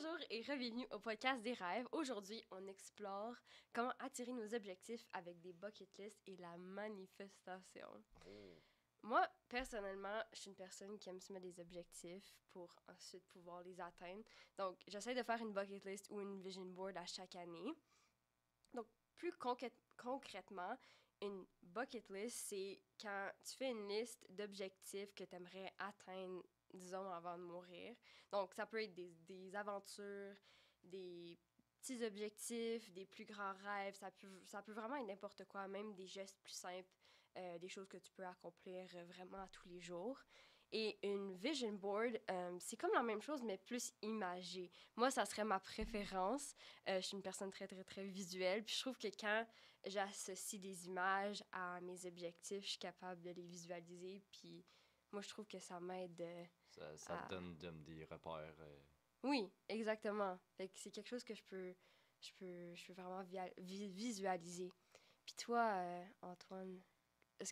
Bonjour et bienvenue au podcast des rêves. Aujourd'hui, on explore comment attirer nos objectifs avec des bucket lists et la manifestation. Moi, personnellement, je suis une personne qui aime se mettre des objectifs pour ensuite pouvoir les atteindre. Donc, j'essaie de faire une bucket list ou une vision board à chaque année. Donc, plus concrètement, une bucket list, c'est quand tu fais une liste d'objectifs que tu aimerais atteindre, disons, avant de mourir. Donc, ça peut être des aventures, des petits objectifs, des plus grands rêves. Ça peut vraiment être n'importe quoi, même des gestes plus simples, des choses que tu peux accomplir vraiment tous les jours. Et une vision board, c'est comme la même chose, mais plus imagée. Moi, ça serait ma préférence. Je suis une personne très, très, très visuelle. Puis je trouve que quand j'associe des images à mes objectifs, je suis capable de les visualiser. Puis moi, je trouve que ça m'aide Ça te à... donne des repères. Oui, exactement. Fait que c'est quelque chose que je peux vraiment visualiser. Puis toi, Antoine,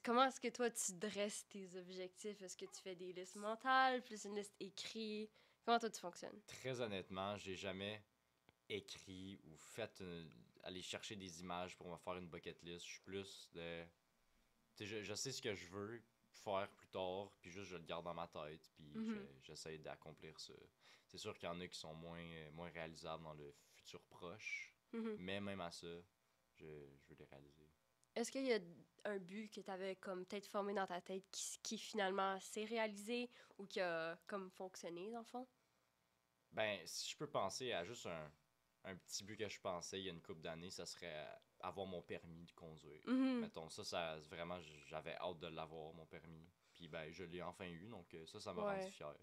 comment est-ce que toi, tu dresses tes objectifs? Est-ce que tu fais des listes mentales, plus une liste écrite? Comment toi, tu fonctionnes? Très honnêtement, j'ai jamais écrit ou aller chercher des images pour me faire une bucket list. Je suis plus de. Tu sais, je sais ce que je veux faire plus tard, puis juste je le garde dans ma tête, puis Mhm. j'essaie d'accomplir ça. C'est sûr qu'il y en a qui sont moins réalisables dans le futur proche, Mhm. mais même à ça, je veux les réaliser. Est-ce qu'il y a un but que tu avais comme peut-être formé dans ta tête qui finalement s'est réalisé ou qui a comme fonctionné dans le fond? Ben, si je peux penser à juste un petit but que je pensais il y a une couple d'années, ça serait avoir mon permis de conduire. Mhm. Mettons, ça vraiment, j'avais hâte de l'avoir, mon permis. Puis ben, je l'ai enfin eu, donc ça m'a rendu Ouais. fier.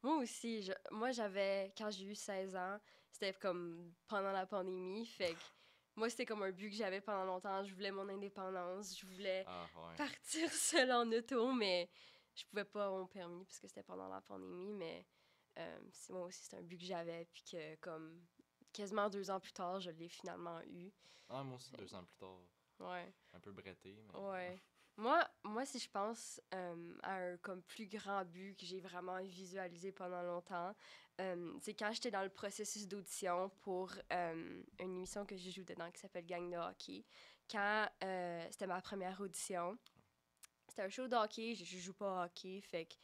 Moi aussi, moi j'avais, quand j'ai eu 16 ans, c'était comme pendant la pandémie, fait que moi c'était comme un but que j'avais pendant longtemps, je voulais mon indépendance, je voulais Ah, ouais. partir seule en auto, mais je pouvais pas avoir mon permis parce que c'était pendant la pandémie, mais moi aussi c'est un but que j'avais, puis que comme quasiment 2 ans plus tard, je l'ai finalement eu. Ah, moi aussi, Fait 2 ans plus tard. que, ouais. Un peu bretté, mais. Ouais. Moi, si je pense à un comme plus grand but que j'ai vraiment visualisé pendant longtemps, c'est quand j'étais dans le processus d'audition pour une émission que je joue dedans qui s'appelle Gang de hockey. Quand c'était ma première audition, c'était un show de hockey, je joue pas au hockey, fait que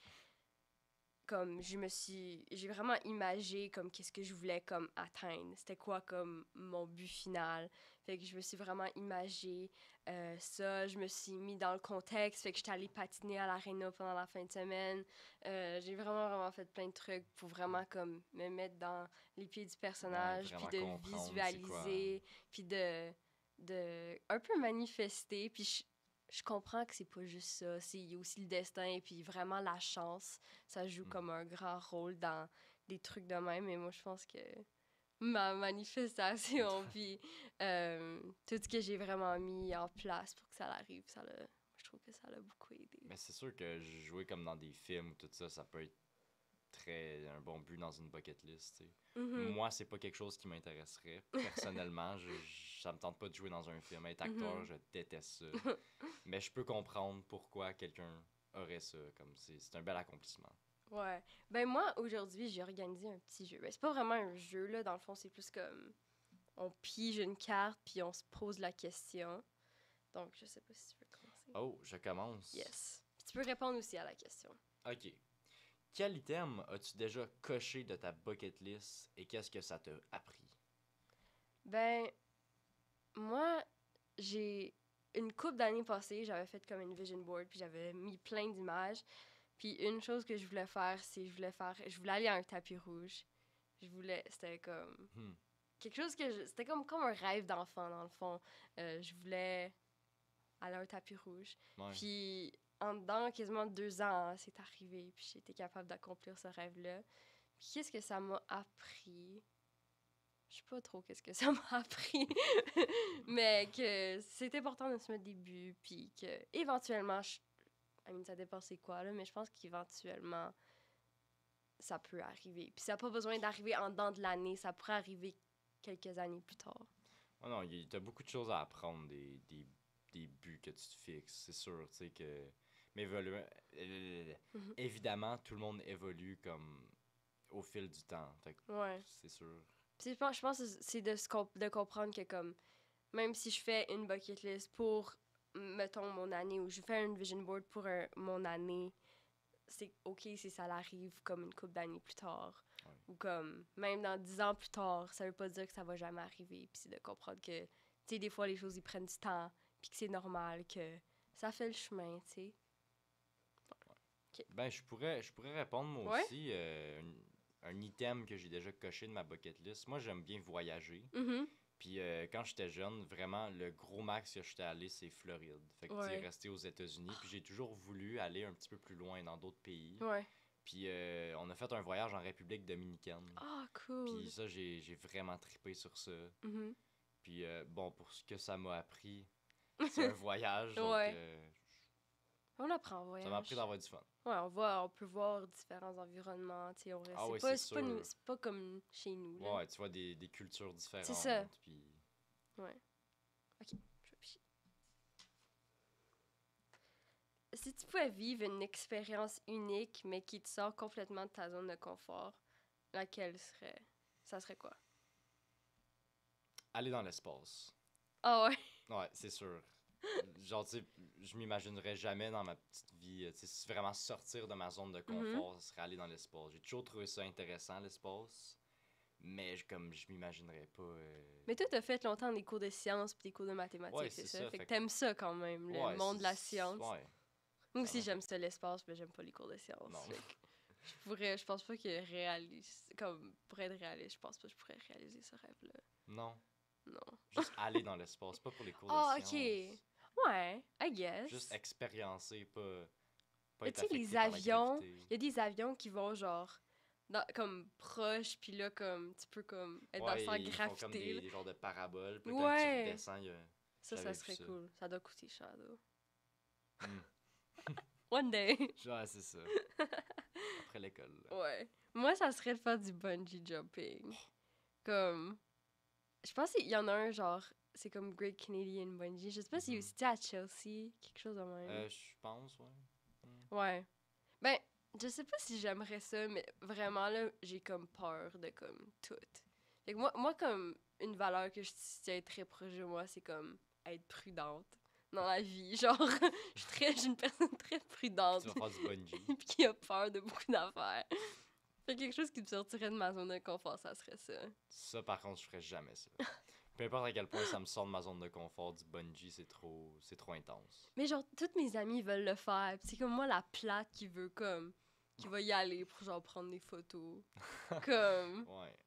comme j'ai vraiment imagé comme qu'est-ce que je voulais comme atteindre, c'était quoi comme mon but final. Fait que je me suis vraiment imagé ça, je me suis mis dans le contexte, fait que j'étais allée patiner à l'aréna pendant la fin de semaine. J'ai vraiment fait plein de trucs pour vraiment comme me mettre dans les pieds du Ouais, personnage, puis vraiment de comprendre c'est quoi. visualiser, puis de un peu manifester, puis je comprends que c'est pas juste ça, il y a aussi le destin et puis vraiment la chance, ça joue Mhm. comme un grand rôle dans des trucs de même. Et moi, je pense que ma manifestation, puis tout ce que j'ai vraiment mis en place pour que ça arrive, je trouve que ça l'a beaucoup aidé. Mais c'est sûr que jouer comme dans des films ou tout ça, ça peut être un bon but dans une bucket list, tu sais. Mhm, Moi, c'est pas quelque chose qui m'intéresserait. Personnellement, ça me tente pas de jouer dans un film. Être acteur, mhm. je déteste ça. Mais je peux comprendre pourquoi quelqu'un aurait ça. Comme c'est un bel accomplissement. Ouais. Ben moi, aujourd'hui, j'ai organisé un petit jeu. Ben, c'est pas vraiment un jeu, là. Dans le fond, c'est plus comme on pige une carte, puis on se pose la question. Donc, je sais pas si tu veux commencer. Oh, je commence. Yes. Puis tu peux répondre aussi à la question. Ok. Quel item as-tu déjà coché de ta bucket list et qu'est-ce que ça t'a appris? Ben, moi, j'ai une couple d'années passées, j'avais fait comme une vision board, puis j'avais mis plein d'images. Puis une chose que je voulais faire, c'est je voulais aller à un tapis rouge. C'était comme Hmm. quelque chose c'était comme un rêve d'enfant dans le fond. Je voulais aller à un tapis rouge. Ouais. Puis en dedans, quasiment 2 ans, c'est arrivé, puis j'ai été capable d'accomplir ce rêve-là. Puis qu'est-ce que ça m'a appris? Je sais pas trop qu'est-ce que ça m'a appris, mais que c'est important de se mettre des buts, puis que éventuellement, ça dépend c'est quoi, là, mais je pense qu'éventuellement, ça peut arriver. Puis ça n'a pas besoin d'arriver en dedans de l'année, ça pourrait arriver quelques années plus tard. Oh non, t'as beaucoup de choses à apprendre des buts que tu te fixes. C'est sûr, tu sais que. Mais évidemment, tout le monde évolue comme au fil du temps. Fait que Ouais. c'est sûr. Puis je pense que c'est de comprendre que, comme, même si je fais une bucket list pour, mettons, mon année, ou je fais une vision board pour mon année, c'est OK si ça l'arrive comme une couple d'années plus tard. Ouais. Ou comme, même dans 10 ans plus tard, ça veut pas dire que ça va jamais arriver. Puis c'est de comprendre que, tu sais, des fois, les choses, ils prennent du temps, puis que c'est normal, que ça fait le chemin, tu sais. Ben, je pourrais répondre moi Ouais? aussi. Un item que j'ai déjà coché de ma bucket list. Moi, j'aime bien voyager. Mhm. Puis quand j'étais jeune, vraiment, le gros max que j'étais allé, c'est Floride. Fait que, tu sais, Ouais. rester aux États-Unis. Puis j'ai toujours voulu aller un petit peu plus loin dans d'autres pays. Ouais. Puis on a fait un voyage en République dominicaine. Ah, cool. Puis ça, j'ai vraiment trippé sur ça. Mhm. Puis bon, pour ce que ça m'a appris, c'est un voyage. Donc, Ouais. On apprend en ça voyage. m'a appris d'avoir du fun. Ouais, on peut voir différents environnements, tu sais, Ah ouais, c'est c'est pas, sûr. c'est pas comme chez nous, là. Ouais, tu vois des cultures différentes. C'est ça. Puis Ouais. OK, je réfléchis. Si tu pouvais vivre une expérience unique, mais qui te sort complètement de ta zone de confort, laquelle serait... Ça serait quoi? aller dans l'espace. Ah ouais? Ouais, c'est sûr. Genre, tu sais, je m'imaginerais jamais dans ma petite vie, tu sais, vraiment sortir de ma zone de confort, ce serait aller dans l'espace. J'ai toujours trouvé ça intéressant, l'espace, mais comme je m'imaginerais pas... Mais toi, t'as fait longtemps des cours de sciences puis des cours de mathématiques, Ouais, c'est c'est ça? ça, Fait fait que t'aimes ça quand même, le Ouais, monde de la c'est- science. Ouais, Moi ça aussi, m'a j'aime ça l'espace, mais j'aime pas les cours de sciences. Non. Fait que je pense pas que comme, pour être réaliste, je pense pas que je pourrais réaliser ce rêve-là. non. Non. Juste aller dans l'espace, pas pour les cours Ah, de ok. sciences. Ouais, I guess. Juste expériencer, pas Mais être tu sais, affecté les par la avions, gravité. il y a des avions qui vont genre comme proches, puis là, comme tu peux comme être dans Ouais, sa ils font comme gravité. Là. des genres de paraboles, puis là, quand tu Ouais. redescends, Ça j'avais vu serait ça. cool. Ça doit coûter cher, though. Hmm. One day. Genre, c'est ça. Après l'école, là. Ouais. Moi, ça serait de faire du bungee jumping. Comme. Je pense qu'il y en a un, genre, c'est comme Great Canadian Bungee. Je sais pas si Mhm. c'était à Chelsea, quelque chose de même. Je pense, ouais. Ouais. Ben, je sais pas si j'aimerais ça, mais vraiment, là, j'ai comme peur de, comme, tout. Fait que moi comme, une valeur que je tiens très proche de moi, c'est comme être prudente dans la vie. Genre, j'ai une personne très prudente. Tu vas faire du bungee. Puis qui a peur de beaucoup d'affaires. Fait que quelque chose qui me sortirait de ma zone de confort, ça serait ça. Ça, par contre, je ferais jamais ça. Peu importe à quel point ça me sort de ma zone de confort, du bungee, c'est trop intense. Mais genre, toutes mes amies veulent le faire. Pis c'est comme moi, la plate qui veut comme... Qui va y aller pour genre prendre des photos. Comme... Ouais.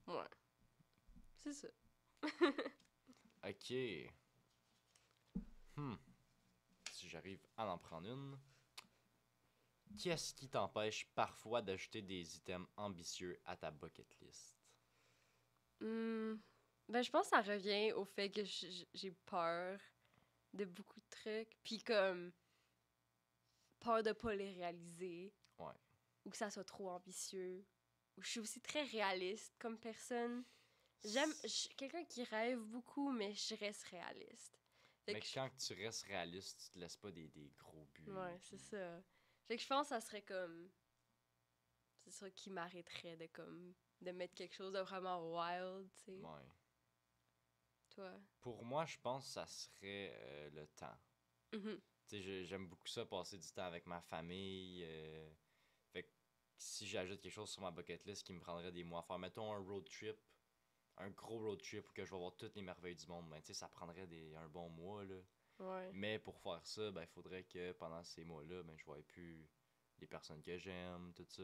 Ouais. C'est ça. Ok. Si j'arrive à en prendre une. Qu'est-ce qui t'empêche parfois d'ajouter des items ambitieux à ta bucket list? Ben, je pense que ça revient au fait que j'ai peur de beaucoup de trucs. Puis comme... Peur de pas les réaliser. Ouais. Ou que ça soit trop ambitieux. Ou je suis aussi très réaliste comme personne. J'aime quelqu'un qui rêve beaucoup, mais je reste réaliste. Fait Mais que quand tu restes réaliste, tu te laisses pas des gros buts. ouais, c'est ça. Fait que je pense que ça serait comme... C'est ça qui m'arrêterait de comme... De mettre quelque chose de vraiment wild, tu sais. Ouais. Toi. Pour moi, je pense que ça serait le temps. Mhm. Tu sais, j'aime beaucoup ça, passer du temps avec ma famille. Fait que si j'ajoute quelque chose sur ma bucket list qui me prendrait des mois à faire, mettons un road trip, un gros road trip où que je vais voir toutes les merveilles du monde, ben tu sais, ça prendrait un bon mois, là. Ouais. Mais pour faire ça, ben il faudrait que pendant ces mois-là, ben je voie plus les personnes que j'aime, tout ça.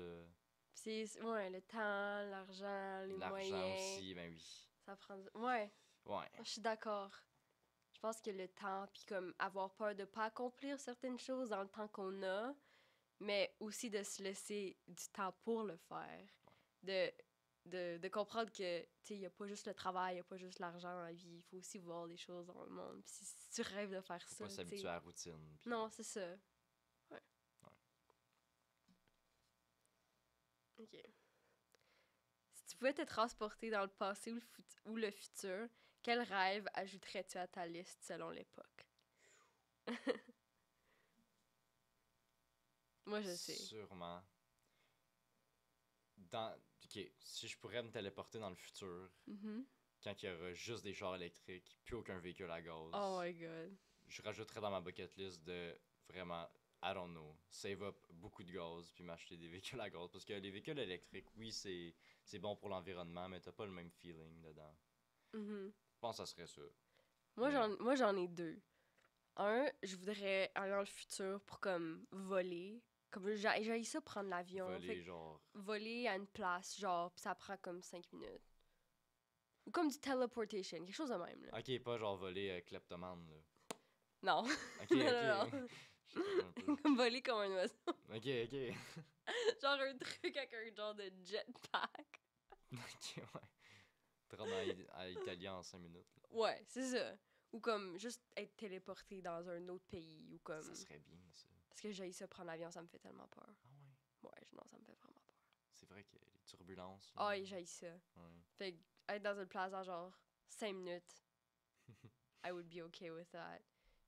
C'est... Ouais, le temps, l'argent, les L'argent moyens. aussi, ben oui. Ça prend... Ouais, Ouais. je suis d'accord. Je pense que le temps, puis comme avoir peur de pas accomplir certaines choses dans le temps qu'on a, mais aussi de se laisser du temps pour le faire. De comprendre que, tu sais, il n'y a pas juste le travail, il n'y a pas juste l'argent dans la vie, il faut aussi voir des choses dans le monde. Puis si tu rêves de faire Faut ça, pas tu s'habituer sais. à la routine. Puis... Non, c'est ça. Ouais. OK. Si tu pouvais te transporter dans le passé ou le futur, quel rêve ajouterais-tu à ta liste selon l'époque? Moi, je sais. Sûrement Ok, si je pourrais me téléporter dans le futur, Mhm. quand il y aura juste des chars électriques, puis aucun véhicule à gaz, Oh my god. je rajouterais dans ma bucket list de vraiment, I don't know, save up beaucoup de gaz, puis m'acheter des véhicules à gaz. Parce que les véhicules électriques, oui, c'est bon pour l'environnement, mais t'as pas le même feeling dedans. Mhm. Je pense que ça serait ça. Moi, Mais- moi, j'en ai deux. Un, je voudrais aller dans le futur pour comme voler. Comme j'ai ça prendre l'avion. Fait Voler, que genre. voler à une place, genre, pis ça prend comme 5 minutes. Ou comme du teleportation, quelque chose de même, là. Ok, pas genre voler kleptomane, là. Non. Ok, Non, ok. non, non. J'étais un peu. Comme voler comme un oiseau. Ok, ok. Genre un truc avec un genre de jetpack. Ok, ouais. Te rendre à Italie en 5 minutes, là. Ouais, c'est ça. Ou comme juste être téléporté dans un autre pays. Ou comme. Ça serait bien, ça. Parce que j'ai ça prendre l'avion, ça me fait tellement peur. Ah ouais. Ouais, non, ça me fait vraiment peur. C'est vrai que les turbulences. Ah, là. et j'ai ça. Ouais. Fait que être dans une place en genre 5 minutes, I would be okay with that.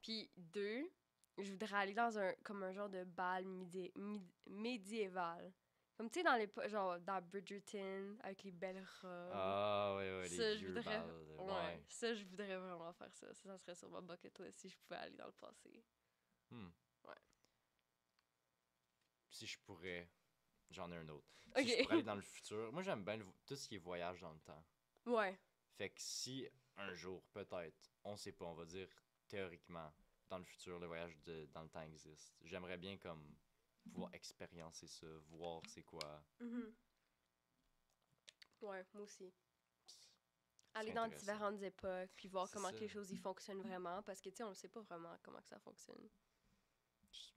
Puis deux, je voudrais aller dans comme un genre de bal médiéval. Comme tu sais, genre dans Bridgerton, avec les belles robes. Ah ouais, ouais, Ça, les je vieux voudrais. balles. Ouais, ça, je voudrais vraiment faire ça. Ça serait sur ma bucket list si je pouvais aller dans le passé. Hmm. Ouais. Si je pourrais, j'en ai un autre. Ok. Si je pourrais aller dans le futur, moi j'aime bien tout ce qui est voyage dans le temps. Ouais. Fait que si un jour, peut-être, on sait pas, on va dire théoriquement, dans le futur, le voyage dans le temps existe. J'aimerais bien comme pouvoir expériencer ça, voir c'est quoi. Mhm. Ouais, moi aussi. Ce Aller serait dans intéressant. différentes époques, puis voir C'est comment ça. que les choses y fonctionnent vraiment, parce que, tu sais, on ne sait pas vraiment comment que ça fonctionne.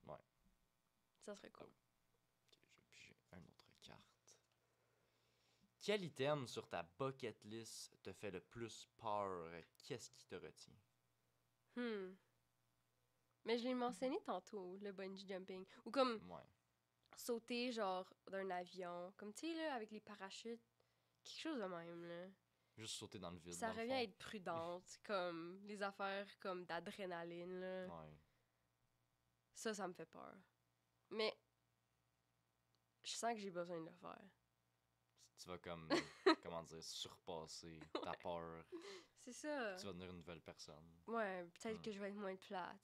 Ouais. Ça serait cool. Ok, je vais piger une autre carte. Quel item sur ta bucket list te fait le plus peur? Qu'est-ce qui te retient? Hmm. Mais je l'ai mentionné tantôt, le bungee jumping. Ou comme Ouais. sauter, genre, d'un avion. Comme, tu sais, là, avec les parachutes. Quelque chose de même, là. Juste sauter dans le vide, Ça dans le revient à fond. être prudente, comme les affaires comme d'adrénaline, là. Ouais. Ça me fait peur. Mais je sens que j'ai besoin de le faire. Tu vas comme, comment dire, surpasser ta peur. C'est ça. Tu vas devenir une nouvelle personne. Ouais, peut-être Hmm. que je vais être moins plate.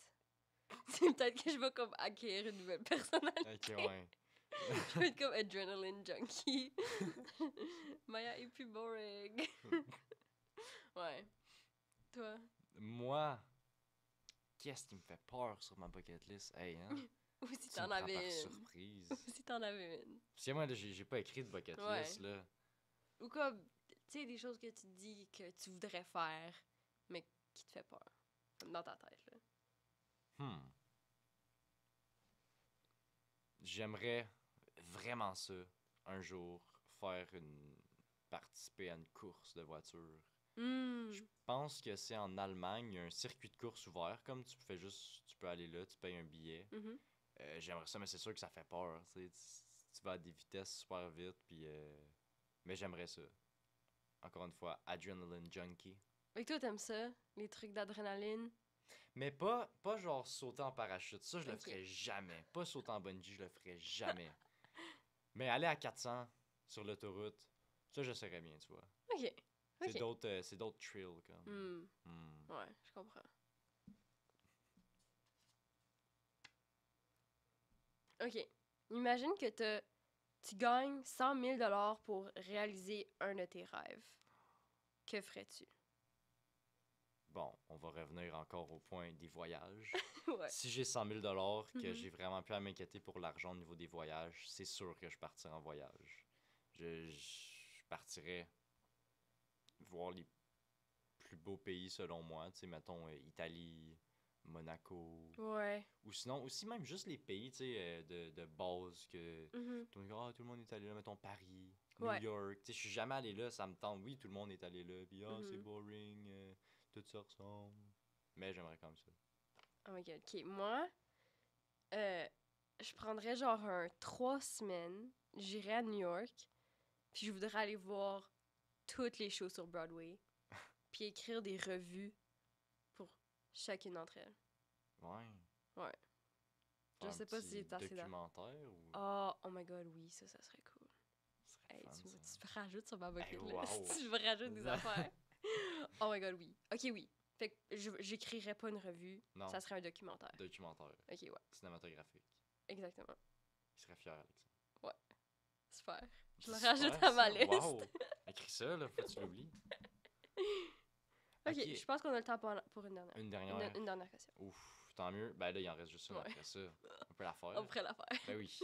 C'est peut-être que je vais comme acquérir une nouvelle personnalité. Ok, ouais. Je vais être comme adrenaline junkie. Maya est plus boring. Ouais. Toi? Moi, qu'est-ce qui me fait peur sur ma bucket list? Hey, hein? Ou si Tu me t'en prends par avais une. surprise. Ou si t'en avais une. Parce que moi, là, j'ai pas écrit de bucket Ouais. list, là. Ou comme, tu sais, des choses que tu dis que tu voudrais faire, mais qui te fait peur. Comme dans ta tête, là. J'aimerais vraiment ça, un jour, participer à une course de voiture. Hmm. Je pense que c'est en Allemagne, il y a un circuit de course ouvert, comme tu peux aller là, tu payes un billet. Mhm. J'aimerais ça, mais c'est sûr que ça fait peur, tu sais, tu vas à des vitesses super vite, puis mais j'aimerais ça. Encore une fois, adrenaline junkie. Et toi, t'aimes ça? Les trucs d'adrénaline? Mais pas genre sauter en parachute, ça je le Ok. ferais jamais. Pas sauter en bungee, je le ferais jamais. Mais aller à 400 sur l'autoroute, ça je serais bien, tu vois. Ok. Ok. C'est d'autres thrills comme. Hmm. Hmm. Ouais, je comprends. Ok. Imagine que tu gagnes 100 000 $ pour réaliser un de tes rêves. Que ferais-tu? Bon, on va revenir encore au point des voyages. Ouais. Si j'ai 100 000 $ que Mhm. j'ai vraiment plus à m'inquiéter pour l'argent au niveau des voyages, c'est sûr que je partirai en voyage. Je partirais voir les plus beaux pays selon moi, tu sais, mettons Italie, Monaco. Ouais. Ou sinon, aussi même juste les pays, tu sais, de base que Mhm. tout le monde est allé là, mettons Paris, Ouais. New York. Tu sais, je suis jamais allé là, ça me tente. Oui, tout le monde est allé là, puis c'est Mhm. boring, tout ça ressemble. Mais j'aimerais comme ça. Oh my god. Ok. Moi, je prendrais genre 3 semaines. J'irais à New York. Puis je voudrais aller voir toutes les shows sur Broadway. Puis écrire des revues pour chacune d'entre elles. Ouais. Ouais. Je Faire un sais pas si petit c'est assez documentaire ou. Oh my god, oui, ça serait cool. Ce serait Hey, Fancy. tu me rajoutes sur ma bucket Hey, list. wow. Tu me rajoutes des affaires. Oh my god, oui. Ok, oui. Fait que j'écrirais pas une revue. Non. Ça serait un documentaire. Documentaire, Ok, ouais. cinématographique. Exactement. Il serait fier avec ça. Super. Je le Super, rajoute à ma ça. liste. Wow! Écris ça, là, faut que tu l'oublies. Ok, je pense qu'on a le temps pour une dernière. Une dernière. Une dernière question. Ouf, tant mieux. Ben là, il en reste juste une Ouais. après ça. On peut la faire. On pourrait la faire. Ben oui.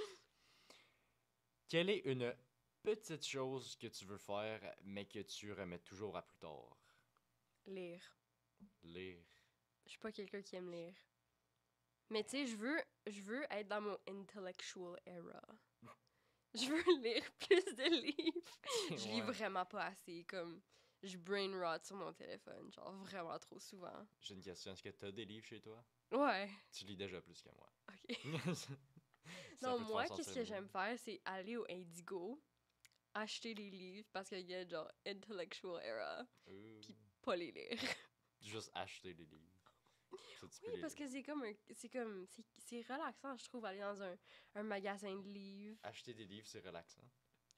Quelle est une petite chose que tu veux faire, mais que tu remets toujours à plus tard? Lire. Lire. Je suis pas quelqu'un qui aime lire. Mais tu sais, je veux être dans mon intellectual era. Je veux lire plus de livres. Je lis Ouais. vraiment pas assez. Comme, je brain rot sur mon téléphone. Genre, vraiment trop souvent. J'ai une question. Est-ce que tu as des livres chez toi? Ouais. Tu lis déjà plus que moi. Ok. Ça Non, peut te moi, faire qu'est-ce sentir que j'aime faire, c'est aller au Indigo, acheter des livres parce qu'il y a genre intellectual era, mieux. Puis- pas les lire. Juste acheter des livres. Ça, tu peux Oui, les parce lire. que c'est relaxant, je trouve, aller dans un magasin de livres. Acheter des livres, c'est relaxant.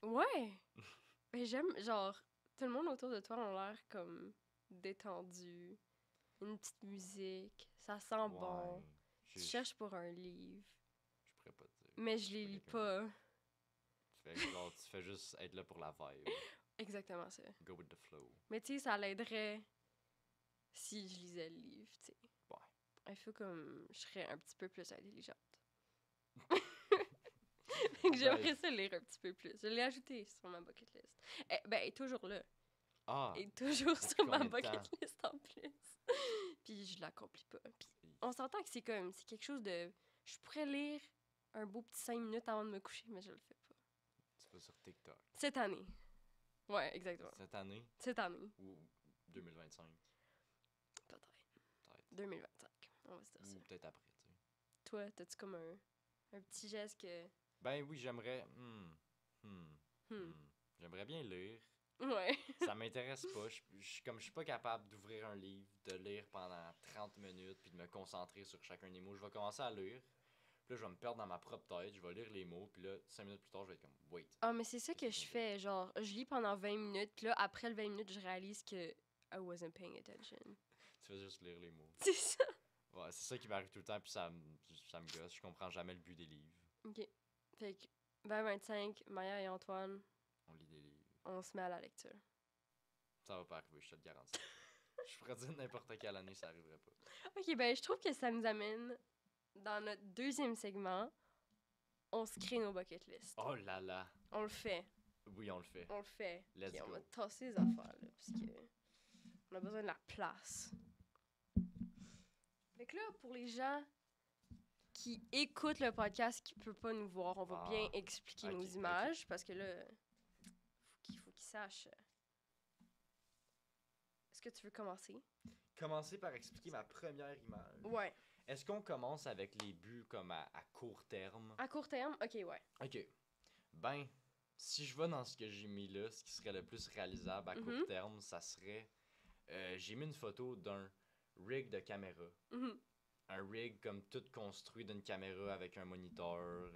Ouais! Mais j'aime, genre, tout le monde autour de toi a l'air comme détendu, une petite musique, ça sent bon. Tu Je cherches pour un livre, pourrais pas te dire. mais je les pas lis quelqu'un pas. Tu fais juste être là pour la vibe. Exactement ça. Go with the flow. Mais tu sais, ça l'aiderait si je lisais le livre, tu sais. Ouais. Il faut comme je serais un petit peu plus intelligente. Fait que j'aimerais ça lire un petit peu plus. Je l'ai ajouté sur ma bucket list. Ben, elle est toujours là. Ah! Elle est toujours Depuis sur ma combien de bucket temps? list en plus. Puis je l'accomplis pas. Puis on s'entend que c'est quelque chose de... Je pourrais lire un beau petit 5 minutes avant de me coucher, mais je le fais pas. Tu vas sur TikTok. Cette année. Ouais, exactement. Cette année Cette année. ou 2025? Peut-être. Peut-être. 2025. On va se dire ça. Ou peut-être après, tu sais. Toi, t'as-tu comme un petit geste que... Ben oui, j'aimerais. J'aimerais bien lire. Ouais. Ça m'intéresse pas. Je suis pas capable d'ouvrir un livre, de lire pendant 30 minutes puis de me concentrer sur chacun des mots. Je vais commencer à lire. Puis là, je vais me perdre dans ma propre tête. Je vais lire les mots. Puis là, 5 minutes plus tard, je vais être comme, wait. Ah, mais c'est ça que Qu'est-ce je qu'on fais. Genre, je lis pendant 20 minutes, puis là, après le 20 minutes, je réalise que I wasn't paying attention. Tu fais juste lire les mots. C'est ça. Ouais, c'est ça qui m'arrive tout le temps. Puis ça me gosse. Je comprends jamais le but des livres. OK. Fait que 2025, Maya et Antoine, On lit des livres. on se met à la lecture. Ça va pas arriver, je te le garantis. Je pourrais dire n'importe quelle année, ça arriverait pas. OK, ben, je trouve que ça nous amène dans notre deuxième segment. On se crée nos bucket list. Oh là là. On le fait. Oui, on le fait. On le fait. Let's Puis on go. va tasser les affaires, là, parce que on a besoin de la place. Fait que là, pour les gens qui écoutent le podcast, qui ne peuvent pas nous voir, on va Ah, bien expliquer ok, nos ok. images, parce que là, faut qu'ils sachent. Est-ce que tu veux commencer? Commencer par expliquer ma première image. Ouais. Est-ce qu'on commence avec les buts comme à court terme? À court terme? OK, ouais. Ok. Ben, si je vais dans ce que j'ai mis là, ce qui serait le plus réalisable à Mhm. court terme, ça serait... j'ai mis une photo d'un rig de caméra. Mhm. Un rig comme tout construit d'une caméra avec un moniteur.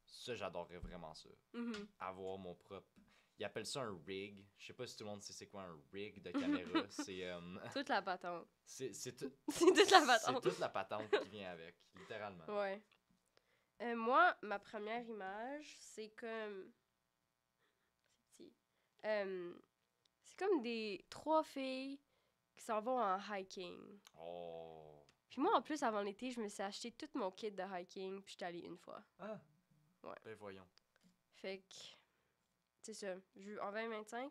Ça, j'adorerais vraiment ça. Mhm. Avoir mon propre... Ils appellent ça un rig. Je sais pas si tout le monde sait c'est quoi un rig de caméra. C'est... Toute la patente. c'est tout... C'est toute la C'est patente. toute la patente qui vient avec, littéralement. Ouais. Moi, ma première image, c'est comme... C'est petit. C'est comme des 3 filles qui s'en vont en hiking. Oh. Puis moi, en plus, avant l'été, je me suis acheté tout mon kit de hiking, puis j'étais allée une fois. Ah. Ouais. Ben voyons. Fait que... C'est ça. En 2025,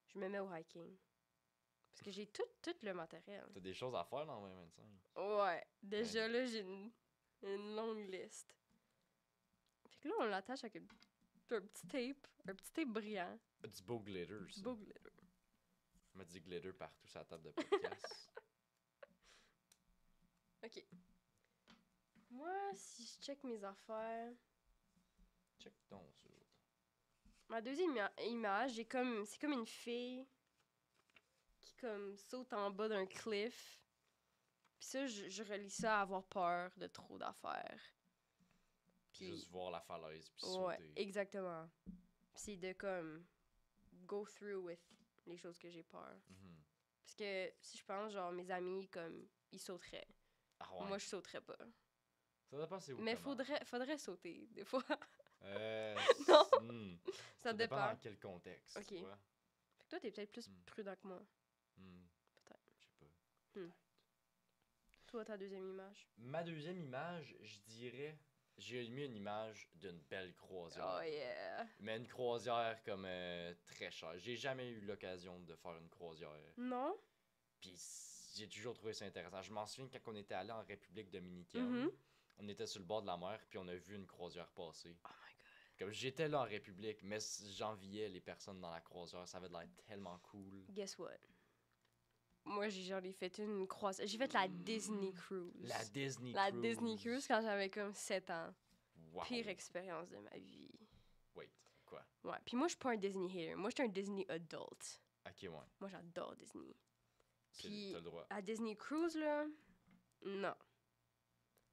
je me mets au hiking. Parce que j'ai tout le matériel. T'as des choses à faire dans 2025. Ouais. Déjà, là, j'ai une longue liste. Fait que là, on l'attache avec un petit tape. Un petit tape brillant. Du beau glitter, ça. Beau glitter. Je me dis glitter partout sur la table de podcast. OK. Moi, si je check mes affaires... Check donc ça. Ma deuxième image, c'est comme une fille qui comme saute en bas d'un cliff. Puis ça, je relie ça à avoir peur de trop d'affaires. Puis Juste voir la falaise puis ouais, sauter. exactement. c'est de, comme, go through with les choses que j'ai peur. Mhm. Parce que, si je pense, genre, mes amis, comme, ils sauteraient. Ah ouais. Moi, je sauterais pas. Ça dépend c'est où. Mais comment. faudrait sauter, des fois. Non. Ça dépend dépend. dans quel contexte, Ok. tu vois. Fait que toi, t'es peut-être plus prudent que moi. Peut-être. Je sais pas. Toi, ta deuxième image. Ma deuxième image, je dirais, j'ai mis une image d'une belle croisière. Oh yeah. Mais une croisière comme très chère. J'ai jamais eu l'occasion de faire une croisière. Non? Puis j'ai toujours trouvé ça intéressant. Je m'en souviens quand on était allé en République dominicaine, Mhm. on était sur le bord de la mer puis on a vu une croisière passer. Oh my god. Comme j'étais là en République, mais j'enviais les personnes dans la croisière. Ça avait l'air tellement cool. Guess what? Moi, j'en ai fait une croisière. J'ai fait la Disney Cruise. La Disney La Cruise. Disney Cruise quand j'avais comme 7 ans. Wow. Pire expérience de ma vie. Wait, quoi? Ouais. Puis moi, je suis pas un Disney hater. Moi, je suis un Disney adult. Ok, ouais. Moi, j'adore Disney. C'est- Puis, T'as le droit. à Disney Cruise, là, non.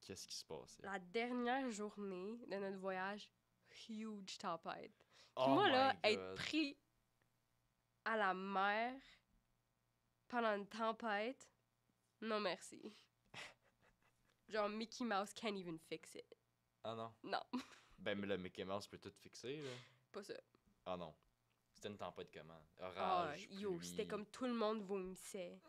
Qu'est-ce qui se passe? La dernière journée de notre voyage, huge tempête. Puis Oh moi, my là, God. être pris à la mer pendant une tempête, non merci. Genre, Mickey Mouse can't even fix it. Ah non? Non, Ben, mais le Mickey Mouse peut tout fixer, là. pas ça. Ah non. C'était une tempête comment? Ah, Orage, yo, pluie. c'était comme tout le monde vomissait.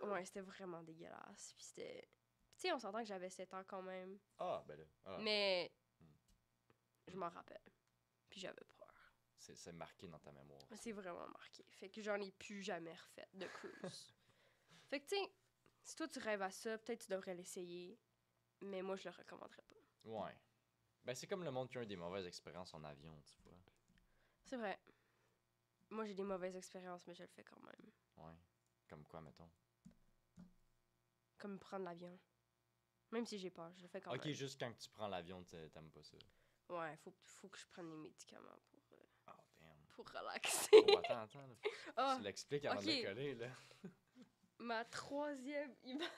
Ouais, c'était vraiment dégueulasse. Puis c'était... Tu sais, on s'entend que j'avais 7 ans quand même. Ah, ben là. Ah. Mais Hmm. je m'en rappelle. Puis j'avais peur. C'est marqué dans ta mémoire. C'est vraiment marqué. Fait que j'en ai plus jamais refait de cruise. Fait que, tu sais, si toi tu rêves à ça, peut-être tu devrais l'essayer. Mais moi, je le recommanderais pas. Ouais. Ben, c'est comme le monde qui a eu des mauvaises expériences en avion, tu vois. C'est vrai. Moi, j'ai des mauvaises expériences, mais je le fais quand même. Ouais. Comme quoi, mettons? Comme prendre l'avion. Même si j'ai peur, je le fais quand Ok, même. juste quand tu prends l'avion, t'aimes pas ça. Ouais, faut que je prenne les médicaments Oh, damn. pour relaxer. Oh, attends, là. Ah, Tu l'expliques avant ok. de coller, là. ma troisième image.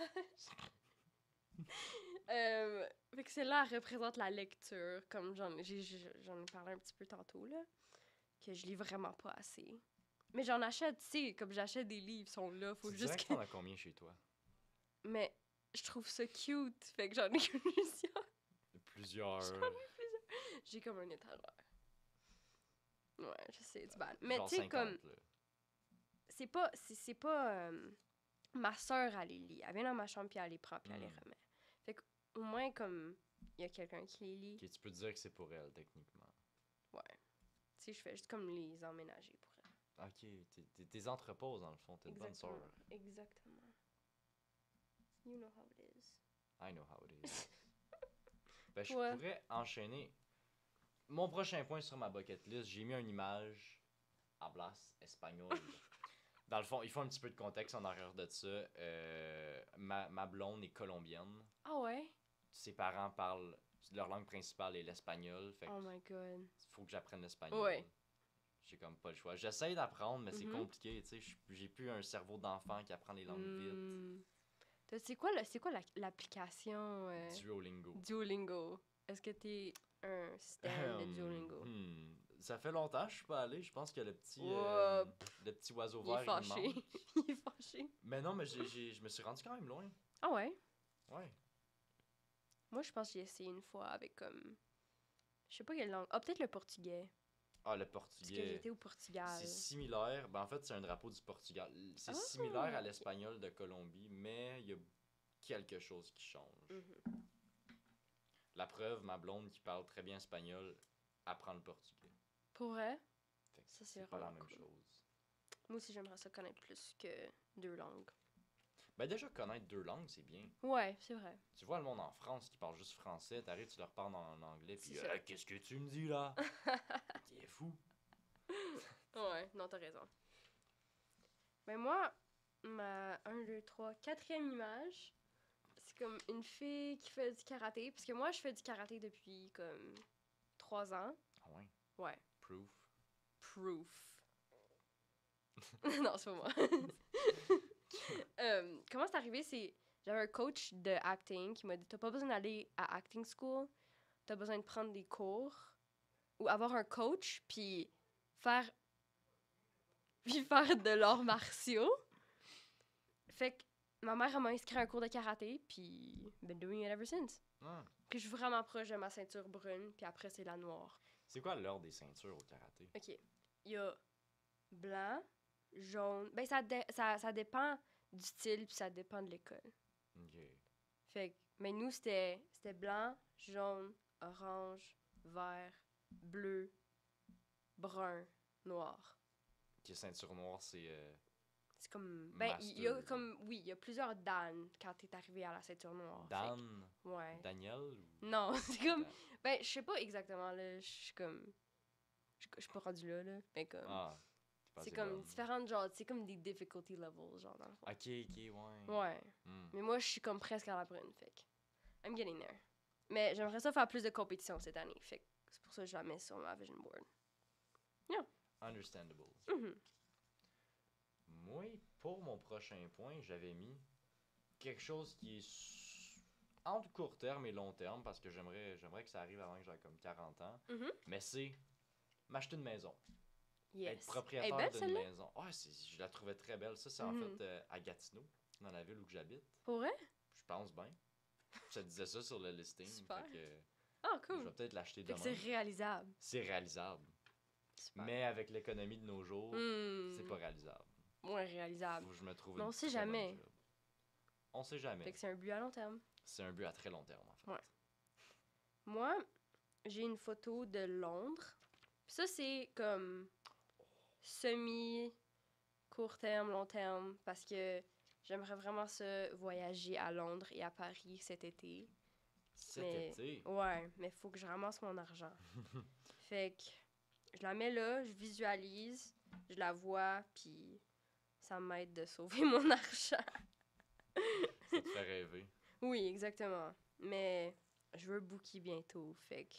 Fait que celle-là, elle représente la lecture, comme j'en ai parlé un petit peu tantôt, là, que je lis vraiment pas assez. Mais j'en achète, tu sais, comme j'achète des livres, ils sont là, faut Tu juste dirais que que... t'en as combien chez toi? Mais je trouve ça cute, fait que j'en ai plusieurs. Plusieurs. J'ai comme un étagère. Ouais, je sais, c'est bad. Mais Genre tu sais, 50, comme, là. c'est pas ma soeur, elle les lit. Elle vient dans ma chambre, puis elle les prend, puis elle les remet. Fait qu'au moins, comme, il y a quelqu'un qui les lit. Ok, tu peux dire que c'est pour elle, techniquement. Ouais. Tu sais, je fais juste comme les emménager pour elle. Ok, t'es entreposes, dans le fond. T'es une bonne sœur. Exactement. You know how it is. I know how it is. Ben, je Ouais. pourrais enchaîner. Mon prochain point sur ma bucket list, j'ai mis une image hablas espagnol. Dans le fond, il faut un petit peu de contexte en arrière de ça. Ma blonde est colombienne. Ah ouais? Ses parents parlent, leur langue principale est l'espagnol. Fait Oh que my god. faut que j'apprenne l'espagnol. Ouais. J'ai comme pas le choix. J'essaye d'apprendre, mais c'est Mhm. compliqué. Tu sais, j'ai plus un cerveau d'enfant qui apprend les langues vite. Hmm. C'est quoi l'application Duolingo. Duolingo? Est-ce que t'es un stan de Duolingo? Ça fait longtemps que je suis pas allé. Je pense que le petit oiseau Il est vert, il fâché. manque. Il est fâché. Mais non, mais je me suis rendu quand même loin. Ah ouais? Ouais. Moi, je pense que j'ai essayé une fois avec comme... Je sais pas quelle langue. Ah, peut-être le portugais. Ah, le Parce que portugais. j'étais au Portugal. C'est similaire. Ben, en fait, c'est un drapeau du Portugal. C'est Ah, similaire à ok. l'espagnol de Colombie, mais il y a quelque chose qui change. Mhm. La preuve, ma blonde qui parle très bien espagnol apprend le portugais. Pour vrai? Fait que Ça, c'est c'est pas la vraiment même cool. chose. Moi aussi, j'aimerais ça connaître plus que 2 langues. Ben déjà, connaître 2 langues, c'est bien. Ouais, c'est vrai. Tu vois le monde en France qui parle juste français, t'arrives, tu leur parles en anglais, puis C'est ça. qu'est-ce que tu me dis là? T'es fou. Ouais, non, t'as raison. Ben moi, ma 1, 2, 3, 4e image, c'est comme une fille qui fait du karaté. Parce que moi, je fais du karaté depuis comme 3 ans. Ah ouais, Ouais. proof. Proof. Non, c'est pas moi. Comment c'est arrivé, c'est... J'avais un coach de acting qui m'a dit « T'as pas besoin d'aller à acting school, t'as besoin de prendre des cours ou avoir un coach, puis faire de l'art martiaux. Fait que ma mère elle m'a inscrit à un cours de karaté, puis been doing it ever since. Ah. Puis je suis vraiment proche de ma ceinture brune, puis après c'est la noire. C'est quoi l'ordre des ceintures au karaté? OK. Il y a blanc, jaune. Ben ça dépend du style, puis ça dépend de l'école. Ok. Fait que, mais nous c'était blanc, jaune, orange, vert, bleu, brun, noir. Ok, ceinture noire, c'est... C'est comme ben il y a Master. comme oui, il y a plusieurs Dan quand t'es arrivé à la ceinture noire. Fait Dan? que, ouais. Daniel? Ou... Non, c'est comme Dan? ben je sais pas exactement là, je suis comme je suis pas rendu là, mais comme Ah, t'es pas c'est assez comme bonne. différentes genre, c'est comme des difficulty levels genre dans le fond. Ok, ouais. Ouais. Hmm. Mais moi je suis comme presque à la brune, fait que I'm getting there. Mais j'aimerais ça faire plus de compétitions cette année, fait que c'est pour ça que je la mets sur ma vision board. Understandable. Mhm. Moi, pour mon prochain point, j'avais mis quelque chose qui est entre court terme et long terme, parce que j'aimerais que ça arrive avant que j'aie comme 40 ans. Mhm. Mais c'est m'acheter une maison. Yes. Être propriétaire Elle est belle, d'une celle-là? maison. Ouais, je la trouvais très belle. Ça, c'est en Mhm. fait à Gatineau, dans la ville où j'habite. Pour vrai? Je pense bien. Ça disait ça sur le listing. Super. Fait que Ah, je cool. vais peut-être l'acheter Fait que demain. c'est réalisable. C'est réalisable. Super. Mais avec l'économie de nos jours, Hmm. c'est pas réalisable. Moins réalisable. Faut que je me trouve Mais on une sait très bonne jamais. job. On sait jamais. Fait que c'est un but à long terme. C'est un but à très long terme, en fait. Ouais. Moi, j'ai une photo de Londres. Ça, c'est comme semi-court terme, long terme, parce que j'aimerais vraiment ça voyager à Londres et à Paris cet été. Cet Mais- été. Ouais, mais faut que je ramasse mon argent. Fait que je la mets là, je visualise, je la vois, puis ça m'aide de sauver mon argent. Ça te fait rêver. Oui, exactement. Mais je veux booker bientôt, fait que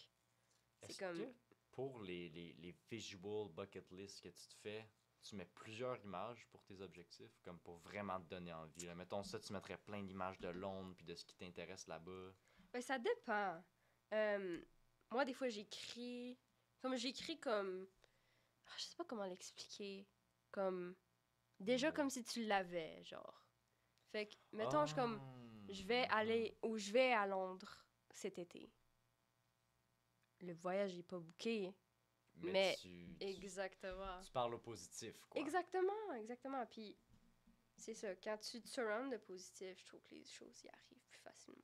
c'est Est-ce comme... que pour les visual bucket list que tu te fais, tu mets plusieurs images pour tes objectifs, comme pour vraiment te donner envie? Là. Mettons ça, tu mettrais plein d'images de Londres puis de ce qui t'intéresse là-bas. Ben, ça dépend. Moi, des fois, j'écris... comme... Ah, je sais pas comment l'expliquer. Comme... Déjà Ouais. comme si tu l'avais, genre. Fait que, mettons, je suis comme... Ah. Je vais aller... Ou je vais à Londres cet été. Le voyage n'est pas booké. mais Exactement. tu parles au positif, quoi. Exactement. Puis, c'est ça. Quand tu te surrounds de positif, je trouve que les choses y arrivent plus facilement.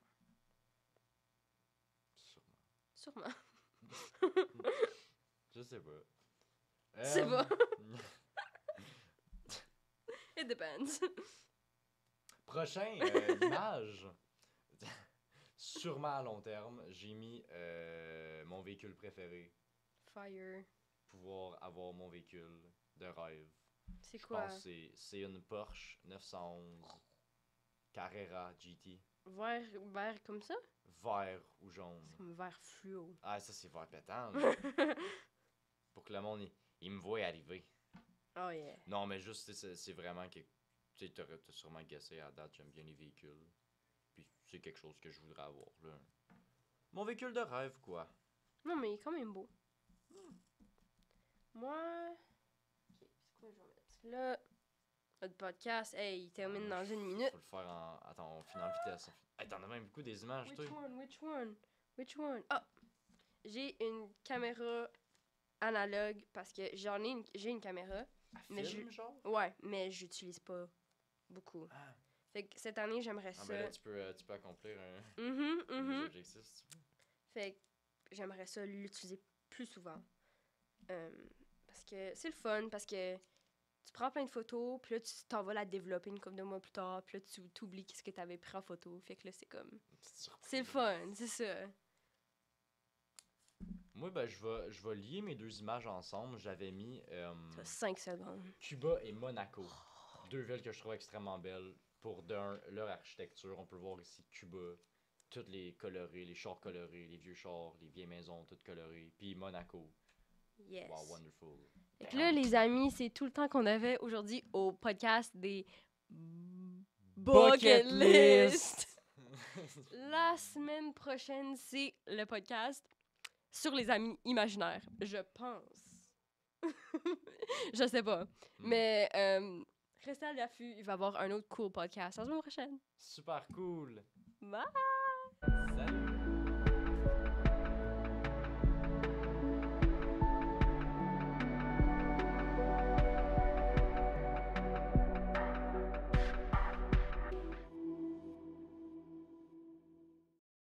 Sûrement. Sûrement. Je sais pas. C'est pas. It depends. Prochain, image. Sûrement à long terme, j'ai mis mon véhicule préféré. Fire. Pouvoir avoir mon véhicule de rêve. C'est Je quoi? pense que c'est une Porsche 911 Carrera GT. Vert comme ça? Vert ou jaune. C'est comme vert fluo. Ah, ça c'est vert pétant. là. Pour que le monde, il me voit arriver. Oh yeah. Non, mais juste, c'est vraiment que... Tu sais, t'as sûrement guessé à date, j'aime bien les véhicules. Puis c'est quelque chose que je voudrais avoir, là. Mon véhicule de rêve, quoi. Non, mais il est quand même beau. Moi... Ok, c'est quoi je vais mettre? Là, notre podcast, hey, il termine dans une minute. Faut le faire en... Attends, on finit en vitesse. Hey, t'en as même beaucoup des images, toi. Which one? Ah! J'ai une caméra analogue parce que j'ai une caméra. À Mais film, genre? Ouais, mais j'utilise pas beaucoup. Ah, Fait que cette année, j'aimerais ça. ben là, tu peux accomplir Mhm, des mhm. objectifs, si tu veux. Fait que j'aimerais ça l'utiliser plus souvent. Parce que c'est le fun, parce que tu prends plein de photos, puis là, tu t'en vas la développer une couple de mois plus tard, puis là, tu t'oublies qu'est-ce que t'avais pris en photo. Fait que là, c'est comme... Une petite surprise. C'est le fun, c'est ça. Moi, ben, je vais lier mes deux images ensemble. J'avais mis Ça, 5 secondes. Cuba et Monaco. Deux villes que je trouve extrêmement belles. Pour leur architecture, on peut voir ici Cuba, toutes les colorées, les chars colorés, les vieux chars, les vieilles maisons, toutes colorées. Puis Monaco. Yes. Wow, wonderful. Fait que là, les amis, c'est tout le temps qu'on avait aujourd'hui au podcast des Bucket List. La semaine prochaine, c'est le podcast sur les amis imaginaires, je pense. Je sais pas. Hmm. Mais restez à l'affût, il va y avoir un autre cool podcast la semaine prochaine. Super cool. Bye! Salut!